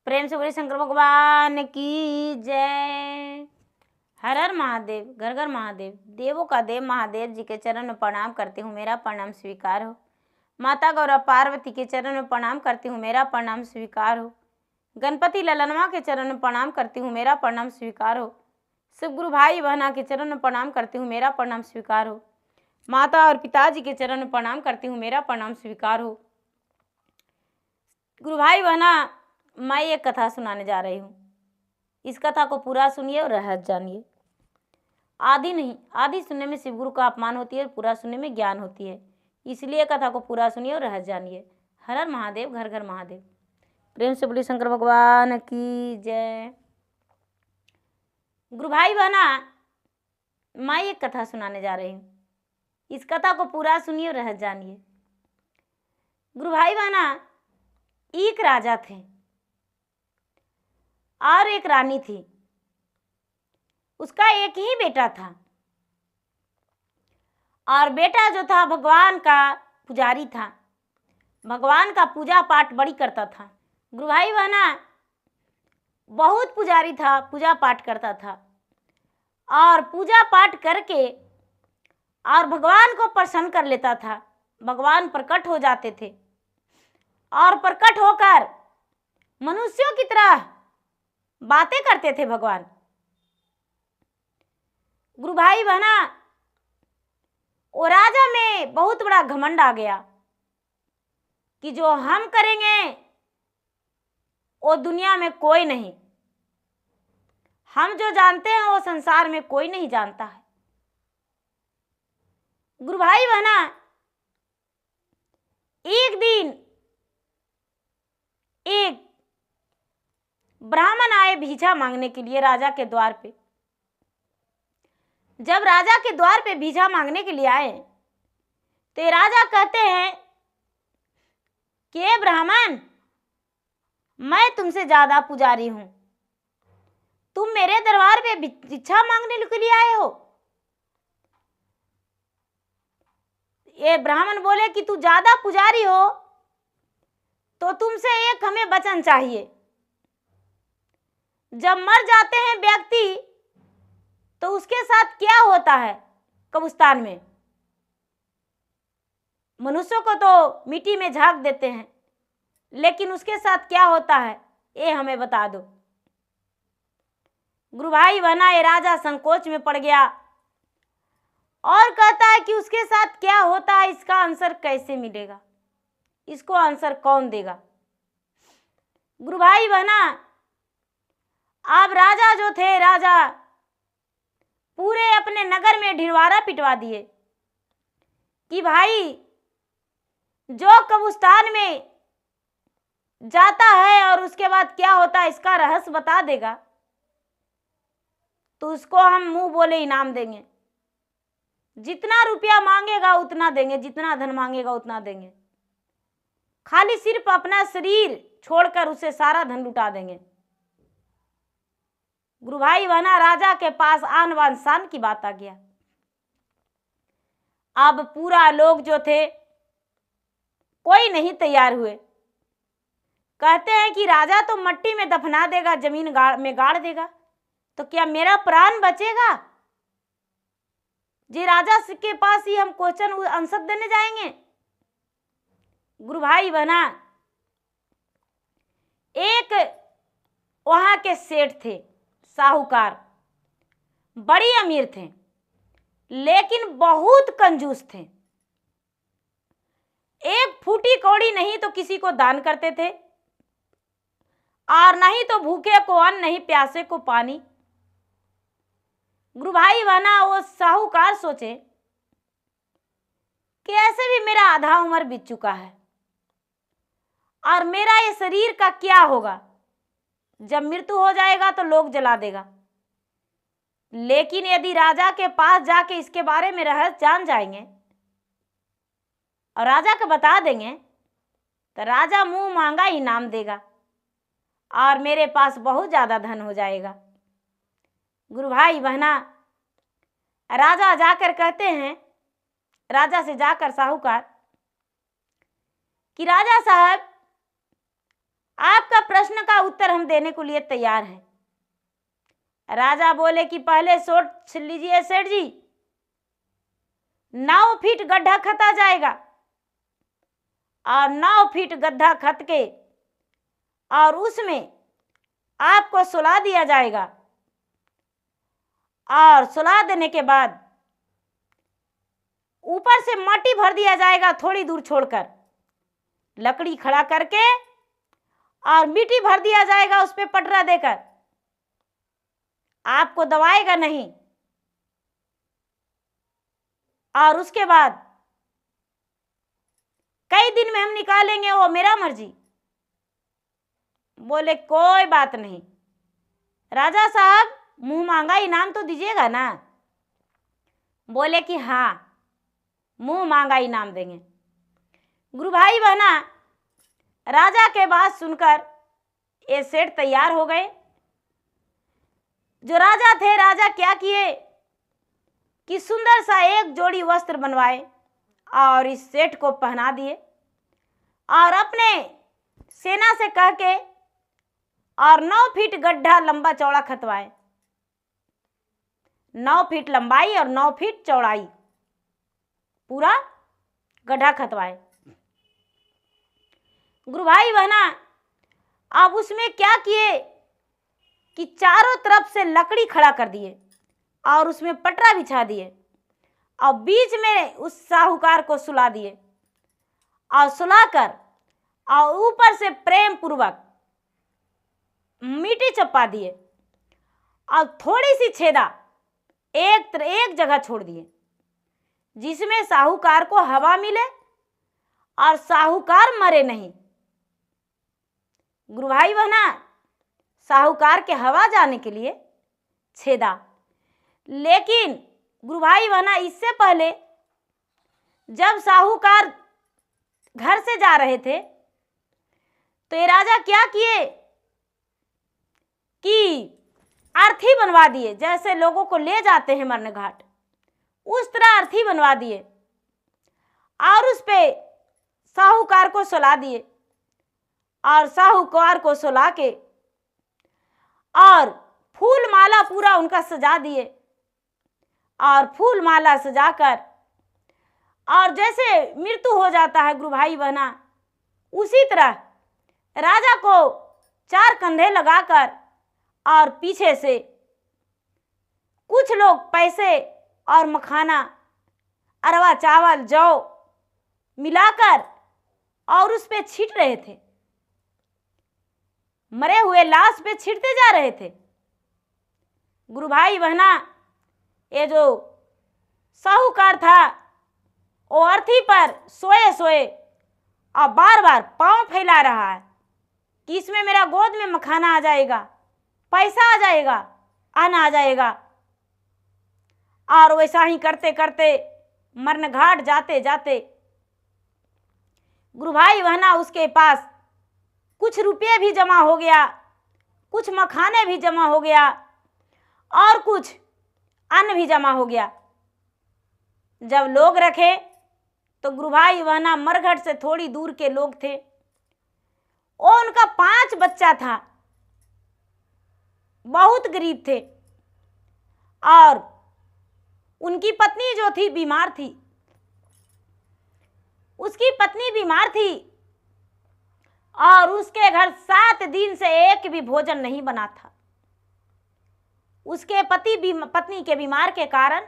प्रेम से बोले शंकर भगवान की जय। हर हर महादेव, घर घर महादेव, देवों का देव महादेव जी के चरण में प्रणाम करती हूँ, मेरा प्रणाम स्वीकार हो। माता गौरा पार्वती के चरण में प्रणाम करती हूँ, मेरा प्रणाम स्वीकार हो। गणपति ललनवा के चरण में प्रणाम करती हूँ, मेरा प्रणाम स्वीकार हो। शिव गुरु भाई बहना के चरण में प्रणाम करती हूँ, मेरा प्रणाम स्वीकार हो। माता और पिताजी के चरण में प्रणाम करती हूँ, मेरा प्रणाम स्वीकार हो। गुरु भाई बहना, मैं एक कथा सुनाने जा रही हूँ। इस कथा को पूरा सुनिए और रहस्य जानिए। आधी नहीं, आधी सुनने में शिव गुरु का अपमान होती है, पूरा सुनने में ज्ञान होती है। इसलिए कथा को पूरा सुनिए और रहस्य जानिए। हर हर महादेव, घर घर महादेव। प्रेम से बोलिए शंकर भगवान की जय। गुरु भाई बहना, मैं एक कथा सुनाने जा रही हूँ। इस कथा को पूरा सुनिए और रहस्य जानिए। गुरु भाई बहना, एक राजा थे और एक रानी थी। उसका एक ही बेटा था और बेटा जो था भगवान का पुजारी था, भगवान का पूजा पाठ बड़ी करता था। गुरु भाई बहना, बहुत पुजारी था, पूजा पाठ करता था और पूजा पाठ करके और भगवान को प्रसन्न कर लेता था। भगवान प्रकट हो जाते थे और प्रकट होकर मनुष्यों की तरह बातें करते थे भगवान। गुरु भाई बहना, वो राजा में बहुत बड़ा घमंड आ गया कि जो हम करेंगे वो दुनिया में कोई नहीं, हम जो जानते हैं वो संसार में कोई नहीं जानता है। गुरु भाई बहना, एक दिन एक ब्राह्मण आए भिक्षा मांगने के लिए राजा के द्वार पे। जब राजा के द्वार पे भिक्षा मांगने के लिए आए तो राजा कहते हैं कि ब्राह्मण, मैं तुमसे ज्यादा पुजारी हूं, तुम मेरे दरबार पे भिक्षा मांगने के लिए आए हो। ये ब्राह्मण बोले कि तू ज्यादा पुजारी हो तो तुमसे एक हमें वचन चाहिए। जब मर जाते हैं व्यक्ति तो उसके साथ क्या होता है कब्रिस्तान में? मनुष्यों को तो मिट्टी में झांक देते हैं, लेकिन उसके साथ क्या होता है ये हमें बता दो। गुरु भाई बहना, ये राजा संकोच में पड़ गया और कहता है कि उसके साथ क्या होता है, इसका आंसर कैसे मिलेगा, इसको आंसर कौन देगा। गुरु भाई बहना, अब राजा जो थे, राजा पूरे अपने नगर में ढिंढवारा पिटवा दिए कि भाई जो कब्रिस्तान में जाता है और उसके बाद क्या होता है इसका रहस्य बता देगा तो उसको हम मुंह बोले इनाम देंगे। जितना रुपया मांगेगा उतना देंगे, जितना धन मांगेगा उतना देंगे। खाली सिर्फ अपना शरीर छोड़कर उसे सारा धन लुटा देंगे। गुरु भाई बहना, राजा के पास आन बान शान की बात आ गया। अब पूरा लोग जो थे कोई नहीं तैयार हुए। कहते हैं कि राजा तो मट्टी में दफना देगा, जमीन में गाड़ देगा, तो क्या मेरा प्राण बचेगा? जी राजा के पास ही हम क्वेश्चन आंसर देने जाएंगे। गुरु भाई बहना, एक वहां के सेठ थे, साहूकार, बड़ी अमीर थे लेकिन बहुत कंजूस थे। एक फूटी कौड़ी नहीं तो किसी को दान करते थे और नहीं तो भूखे को अन्न, नहीं प्यासे को पानी। गुरु भाई बहना, वो साहूकार सोचे कि ऐसे भी मेरा आधा उम्र बीत चुका है और मेरा ये शरीर का क्या होगा, जब मृत्यु हो जाएगा तो लोग जला देगा। लेकिन यदि राजा के पास जाके इसके बारे में रहस्य जान जाएंगे और राजा को बता देंगे तो राजा मुंह मांगा इनाम देगा और मेरे पास बहुत ज्यादा धन हो जाएगा। गुरु भाई बहना, राजा जाकर कहते हैं, राजा से जाकर साहूकार कि राजा साहब, आपका प्रश्न का उत्तर हम देने को लिए तैयार हैं। राजा बोले कि पहले सोच लीजिए सेठ जी, 9 फीट गड्ढा खता जाएगा और 9 फीट गड्ढा खत के और उसमें आपको सुला दिया जाएगा और सुला देने के बाद ऊपर से माटी भर दिया जाएगा थोड़ी दूर छोड़कर, लकड़ी खड़ा करके, और मिट्टी भर दिया जाएगा उस पे पटरा देकर। आपको दबाएगा नहीं और उसके बाद कई दिन में हम निकालेंगे, वो मेरा मर्जी। बोले कोई बात नहीं राजा साहब, मुंह मांगा इनाम तो दीजिएगा ना। बोले कि हाँ, मुंह मांगा इनाम देंगे। गुरु भाई बहना, राजा के बात सुनकर ये सेठ तैयार हो गए। जो राजा थे, राजा क्या किए कि सुंदर सा एक जोड़ी वस्त्र बनवाए और इस सेठ को पहना दिए और अपने सेना से कह के और 9 फीट गड्ढा लंबा चौड़ा खतवाए। 9 फीट लंबाई और 9 फीट चौड़ाई पूरा गड्ढा खतवाए। गुरु भाई बहना, अब उसमें क्या किए कि चारों तरफ से लकड़ी खड़ा कर दिए और उसमें पटरा बिछा दिए और बीच में उस साहूकार को सुला दिए और सुलाकर और ऊपर से प्रेम पूर्वक मिट्टी चपा दिए और थोड़ी सी छेदा एक जगह छोड़ दिए जिसमें साहूकार को हवा मिले और साहूकार मरे नहीं। गुरु भाई बहना, साहूकार के हवा जाने के लिए छेदा। लेकिन गुरु भाई बहना, इससे पहले जब साहूकार घर से जा रहे थे तो ये राजा क्या किए कि अर्थी बनवा दिए। जैसे लोगों को ले जाते हैं मरने घाट, उस तरह अर्थी बनवा दिए और उस पे साहूकार को सुला दिए और साहूकार को सुला के और फूल माला पूरा उनका सजा दिए और फूल माला सजाकर, और जैसे मृत्यु हो जाता है गुरु भाई बहना, उसी तरह राजा को 4 कंधे लगाकर और पीछे से कुछ लोग पैसे और मखाना, अरवा चावल, जौ मिलाकर और उस पे छींट रहे थे। मरे हुए लाश पे छींटते जा रहे थे। गुरु भाई बहना, ये जो साहूकार था वो अर्थी पर सोए सोए और बार बार पांव फैला रहा है कि इसमें मेरा गोद में मखाना आ जाएगा, पैसा आ जाएगा, अन्न आ जाएगा। और वैसा ही करते करते मरण घाट जाते जाते गुरु भाई बहना, उसके पास कुछ रुपये भी जमा हो गया, कुछ मखाने भी जमा हो गया और कुछ अन्न भी जमा हो गया। जब लोग रखे तो गुरु भाई बहना, मरघट से थोड़ी दूर के लोग थे, वो उनका 5 बच्चा था, बहुत गरीब थे और उनकी पत्नी जो थी बीमार थी। उसकी पत्नी बीमार थी और उसके घर 7 दिन से एक भी भोजन नहीं बना था। उसके पत्नी के बीमार के कारण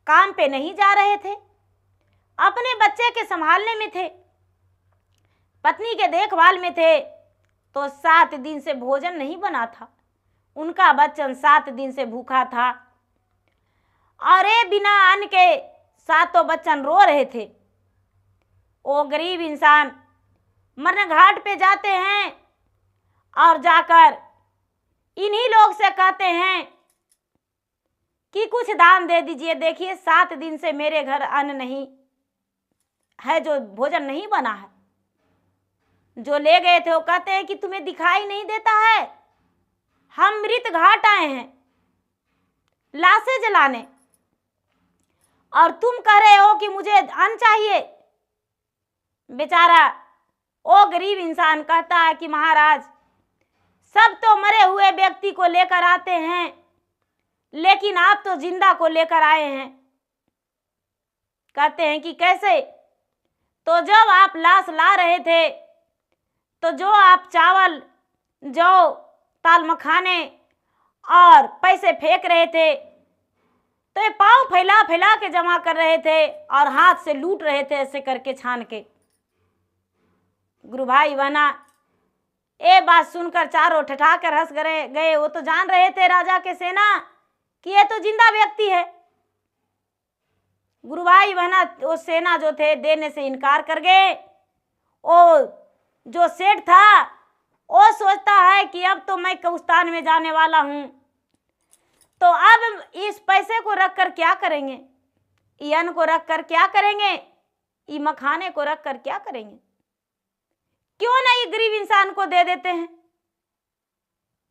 काम पे नहीं जा रहे थे, अपने बच्चे के संभालने में थे, पत्नी के देखभाल में थे, तो 7 दिन से भोजन नहीं बना था। उनका बच्चन 7 दिन से भूखा था और बिना अन्न के 7 बच्चन रो रहे थे। वो गरीब इंसान मरण घाट पे जाते हैं और जाकर इन्हीं लोग से कहते हैं कि कुछ दान दे दीजिए, देखिए 7 दिन से मेरे घर अन्न नहीं है, जो भोजन नहीं बना है। जो ले गए थे वो कहते हैं कि तुम्हें दिखाई नहीं देता है, हम मृत घाट आए हैं लाशें जलाने और तुम कह रहे हो कि मुझे अन्न चाहिए। बेचारा वो गरीब इंसान कहता है कि महाराज, सब तो मरे हुए व्यक्ति को लेकर आते हैं, लेकिन आप तो जिंदा को लेकर आए हैं। कहते हैं कि कैसे? तो जब आप लाश ला रहे थे तो जो आप चावल, जौ, ताल मखाने और पैसे फेंक रहे थे, तो ये पांव फैला फैला के जमा कर रहे थे और हाथ से लूट रहे थे, ऐसे करके छान के। गुरु भाई बहना, ये बात सुनकर चारों ठठा कर हंस गए। वो तो जान रहे थे राजा के सेना कि ये तो जिंदा व्यक्ति है। गुरु भाई बहना, वो सेना जो थे देने से इनकार कर गए। वो जो सेठ था वो सोचता है कि अब तो मैं कब्रिस्तान में जाने वाला हूं, तो अब इस पैसे को रख कर क्या करेंगे, ये अन्न को रख कर क्या करेंगे, ये मखाने को रख कर क्या करेंगे? क्यों ना ये गरीब इंसान को दे देते हैं।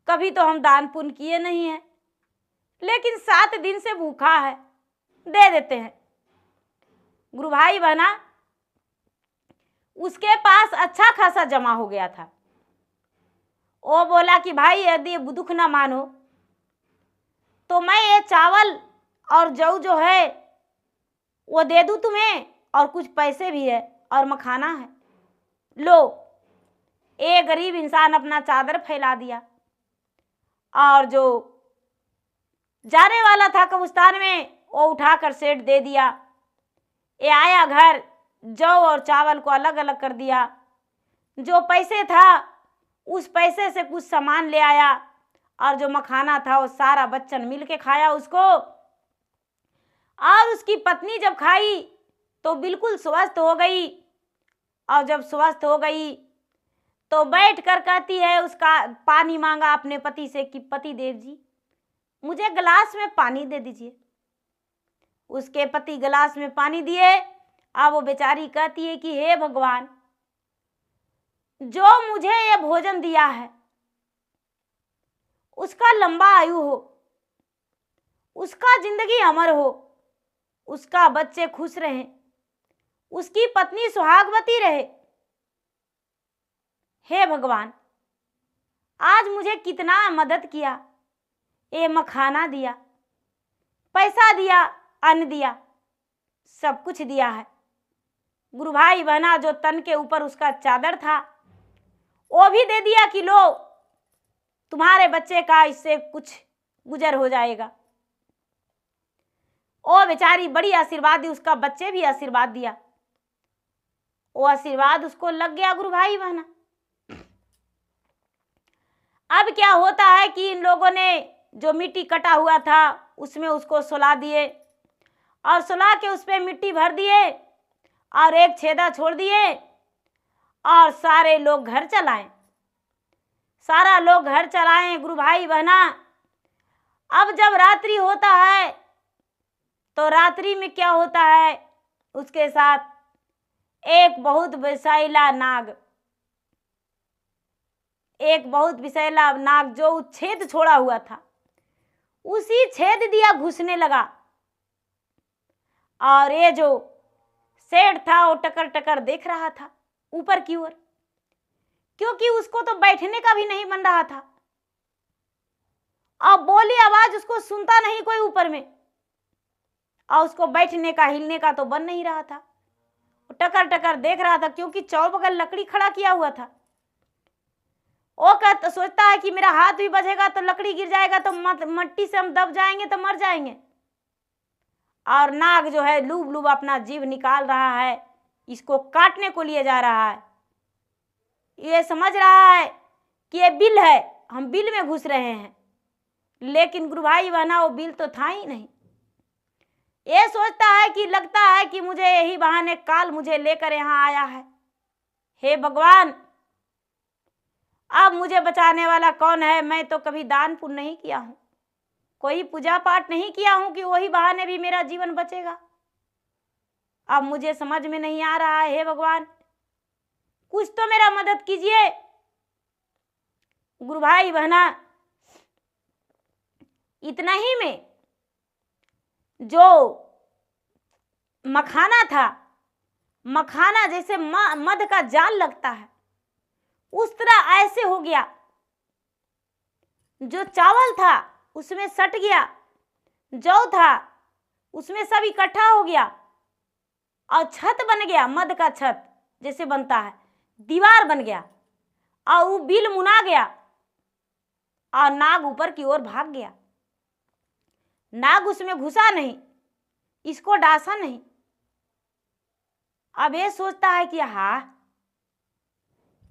कभी तो हम दान पुण्य किए नहीं है, लेकिन 7 दिन से भूखा है, दे देते हैं। गुरु भाई बहना, उसके पास अच्छा खासा जमा हो गया था। वो बोला कि भाई यदि दुख ना मानो तो मैं ये चावल और जौ जो है वो दे दूं तुम्हें, और कुछ पैसे भी है और मखाना है। लो, एक गरीब इंसान अपना चादर फैला दिया और जो जाने वाला था कब्रिस्तान में वो उठाकर सेठ दे दिया। ये आया घर, जौ और चावल को अलग अलग कर दिया। जो पैसे था उस पैसे से कुछ सामान ले आया, और जो मखाना था वो सारा बच्चन मिल के खाया उसको। और उसकी पत्नी जब खाई तो बिल्कुल स्वस्थ हो गई, और जब स्वस्थ हो गई तो बैठ कर कहती है, उसका पानी मांगा अपने पति से कि पति देव जी, मुझे गिलास में पानी दे दीजिए। उसके पति गिलास में पानी दिए। अब वो बेचारी कहती है कि हे भगवान, जो मुझे ये भोजन दिया है उसका लंबा आयु हो, उसका जिंदगी अमर हो, उसका बच्चे खुश रहें, उसकी पत्नी सुहागवती रहे। हे भगवान, आज मुझे कितना मदद किया, ये मखाना दिया, पैसा दिया, अन्न दिया, सब कुछ दिया है। गुरु भाई बहना, जो तन के ऊपर उसका चादर था वो भी दे दिया कि लो, तुम्हारे बच्चे का इससे कुछ गुजर हो जाएगा। ओ बेचारी बड़ी आशीर्वाद दी, उसका बच्चे भी आशीर्वाद दिया, वो आशीर्वाद उसको लग गया। गुरु भाई बहना, अब क्या होता है कि इन लोगों ने जो मिट्टी कटा हुआ था उसमें उसको सुला दिए, और सुला के उस पर मिट्टी भर दिए और एक छेदा छोड़ दिए, और सारे लोग घर चलाए। सारा लोग घर चलाए। गुरु भाई बहना, अब जब रात्रि होता है तो रात्रि में क्या होता है, उसके साथ एक बहुत विषैला नाग जो छेद छोड़ा हुआ था, उसी छेद दिया घुसने लगा। और ये जो सेठ था वो टकर टकर देख रहा था ऊपर की ओर, क्योंकि उसको तो बैठने का भी नहीं बन रहा था। अब बोली आवाज उसको सुनता नहीं कोई ऊपर में, और उसको बैठने का हिलने का तो बन नहीं रहा था। वो टकर टकर देख रहा था, क्योंकि चौबगल लकड़ी खड़ा किया हुआ था। वो कहता सोचता है कि मेरा हाथ भी बजेगा तो लकड़ी गिर जाएगा, तो मट्टी से हम दब जाएंगे तो मर जाएंगे। और नाग जो है लूब लूब अपना जीव निकाल रहा है, इसको काटने को लिए जा रहा है। ये समझ रहा है कि ये बिल है, हम बिल में घुस रहे हैं, लेकिन गुरु भाई बहना वो बिल तो था ही नहीं। ये सोचता है कि लगता है कि मुझे यही बहाने काल मुझे लेकर यहाँ आया है। हे भगवान, अब मुझे बचाने वाला कौन है? मैं तो कभी दान पुण्य नहीं किया हूँ, कोई पूजा पाठ नहीं किया हूँ कि वही बहाने भी मेरा जीवन बचेगा। अब मुझे समझ में नहीं आ रहा है। हे भगवान, कुछ तो मेरा मदद कीजिए। गुरु भाई बहना, इतना ही में जो मखाना था, मखाना जैसे मध का जाल लगता है, उस तरह ऐसे हो गया, जो चावल था उसमें सट गया, जौ था उसमें सब इकट्ठा हो गया और छत बन गया, मध का छत जैसे बनता है, दीवार बन गया और वो बिल मुना गया और नाग ऊपर की ओर भाग गया। नाग उसमें घुसा नहीं, इसको डांसा नहीं। अब ये सोचता है कि हाँ,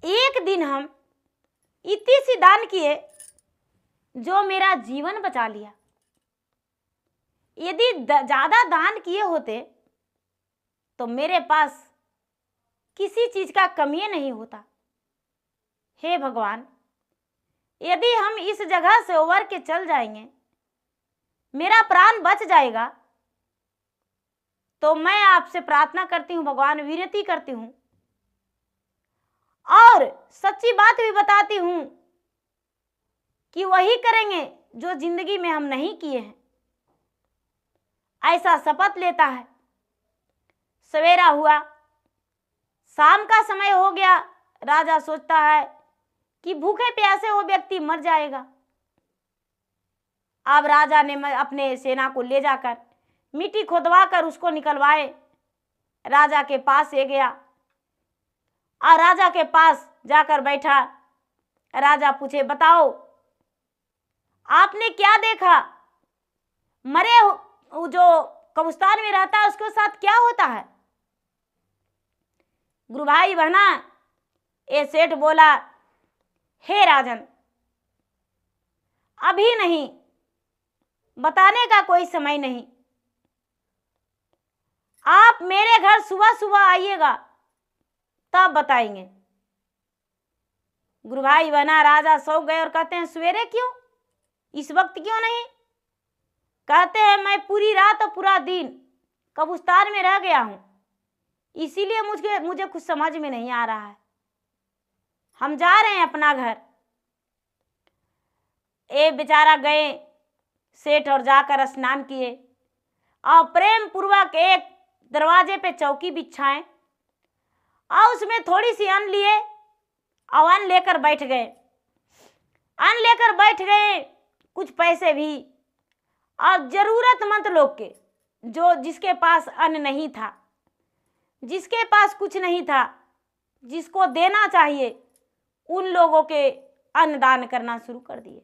एक दिन हम इतनी सी दान किए जो मेरा जीवन बचा लिया। यदि ज्यादा दान किए होते तो मेरे पास किसी चीज का कमी नहीं होता। हे भगवान, यदि हम इस जगह से उबर के चल जाएंगे, मेरा प्राण बच जाएगा, तो मैं आपसे प्रार्थना करती हूँ भगवान, विनती करती हूँ और सच्ची बात भी बताती हूँ कि वही करेंगे जो जिंदगी में हम नहीं किए हैं। ऐसा शपथ लेता है। सवेरा हुआ, शाम का समय हो गया। राजा सोचता है कि भूखे प्यासे वो व्यक्ति मर जाएगा। अब राजा ने अपने सेना को ले जाकर मिट्टी खोदवा कर उसको निकलवाए। राजा के पास ले गया और राजा के पास जाकर बैठा। राजा पूछे, बताओ आपने क्या देखा? मरे जो कब्रिस्तान में रहता है उसके साथ क्या होता है? गुरु भाई बहना, ये सेठ बोला, हे राजन, अभी नहीं, बताने का कोई समय नहीं। आप मेरे घर सुबह सुबह आइएगा, तब बताएंगे। गुरु भाई बहना, राजा सो गए और कहते हैं, सवेरे क्यों, इस वक्त क्यों नहीं? कहते हैं, मैं पूरी रात और पूरा दिन कब्रिस्तान में रह गया हूं, इसीलिए मुझे कुछ समझ में नहीं आ रहा है। हम जा रहे हैं अपना घर। ए बेचारा गए सेठ और जाकर स्नान किए और प्रेम पूर्वक एक दरवाजे पे चौकी बिछाएं और उसमें थोड़ी सी अन्न लिए और अन्न लेकर बैठ गए। अन्न लेकर बैठ गए, कुछ पैसे भी, और जरूरतमंद लोग के, जिसके पास अन्न नहीं था, जिसके पास कुछ नहीं था, जिसको देना चाहिए, उन लोगों के अन्नदान करना शुरू कर दिए।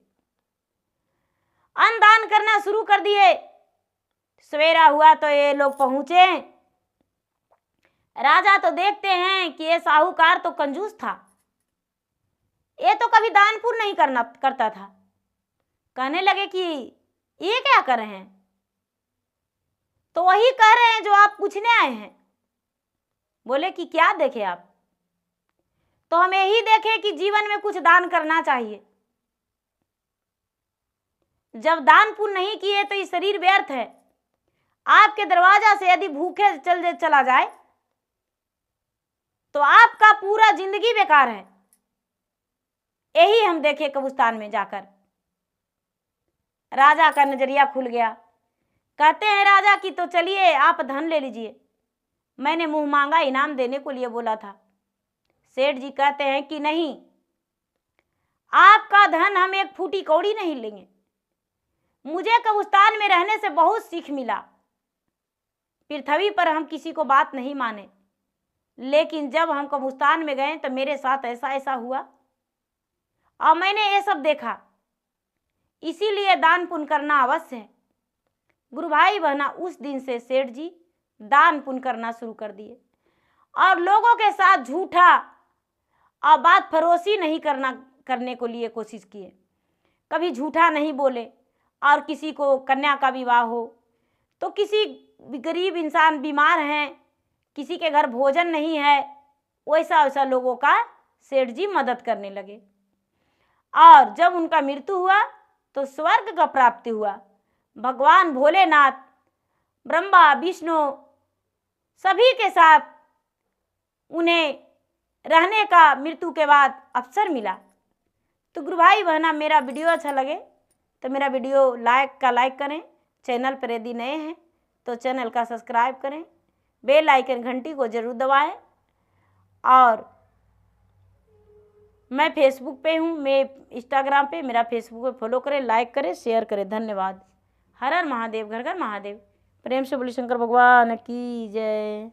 अन्नदान करना शुरू कर दिए। सवेरा हुआ तो ये लोग पहुंचे। राजा तो देखते हैं कि ये साहूकार तो कंजूस था, ये तो कभी दान पुण्य नहीं करता था। कहने लगे कि ये क्या कर रहे हैं? तो वही कह रहे हैं जो आप पूछने आए हैं। बोले कि क्या देखे आप? तो हम यही देखे कि जीवन में कुछ दान करना चाहिए। जब दान पुण्य नहीं किए तो ये शरीर व्यर्थ है। आपके दरवाजा से यदि भूखे चला जाए तो आपका पूरा जिंदगी बेकार है। यही हम देखे कब्रिस्तान में जाकर। राजा का नजरिया खुल गया। कहते हैं राजा की, तो चलिए आप धन ले लीजिए, मैंने मुंह मांगा इनाम देने को लिए बोला था। सेठ जी कहते हैं कि नहीं, आपका धन हम एक फूटी कौड़ी नहीं लेंगे। मुझे कब्रिस्तान में रहने से बहुत सीख मिला। पृथ्वी पर हम किसी को बात नहीं माने, लेकिन जब हम कब्रिस्तान में गए तो मेरे साथ ऐसा ऐसा हुआ और मैंने ये सब देखा, इसीलिए दान पुण्य करना अवश्य है। गुरु भाई बहना, उस दिन से सेठ जी दान पुण्य करना शुरू कर दिए और लोगों के साथ झूठा और बात फरोशी नहीं करने को लिए कोशिश किए। कभी झूठा नहीं बोले। और किसी को कन्या का विवाह हो तो किसी गरीब इंसान बीमार हैं, किसी के घर भोजन नहीं है, वैसा लोगों का सेठ जी मदद करने लगे। और जब उनका मृत्यु हुआ तो स्वर्ग का प्राप्ति हुआ। भगवान भोलेनाथ, ब्रह्मा, विष्णु सभी के साथ उन्हें रहने का मृत्यु के बाद अवसर मिला। तो गुरु भाई बहना, मेरा वीडियो अच्छा लगे तो मेरा वीडियो लाइक करें। चैनल पर यदि नए हैं तो चैनल का सब्सक्राइब करें, बेल आइकन घंटी को जरूर दबाएं और मैं फेसबुक पे हूँ, मैं इंस्टाग्राम पे, मेरा फेसबुक पे फॉलो करें, लाइक करें, शेयर करें। धन्यवाद। हर हर महादेव, घर घर महादेव। प्रेम से बोली शंकर भगवान की जय।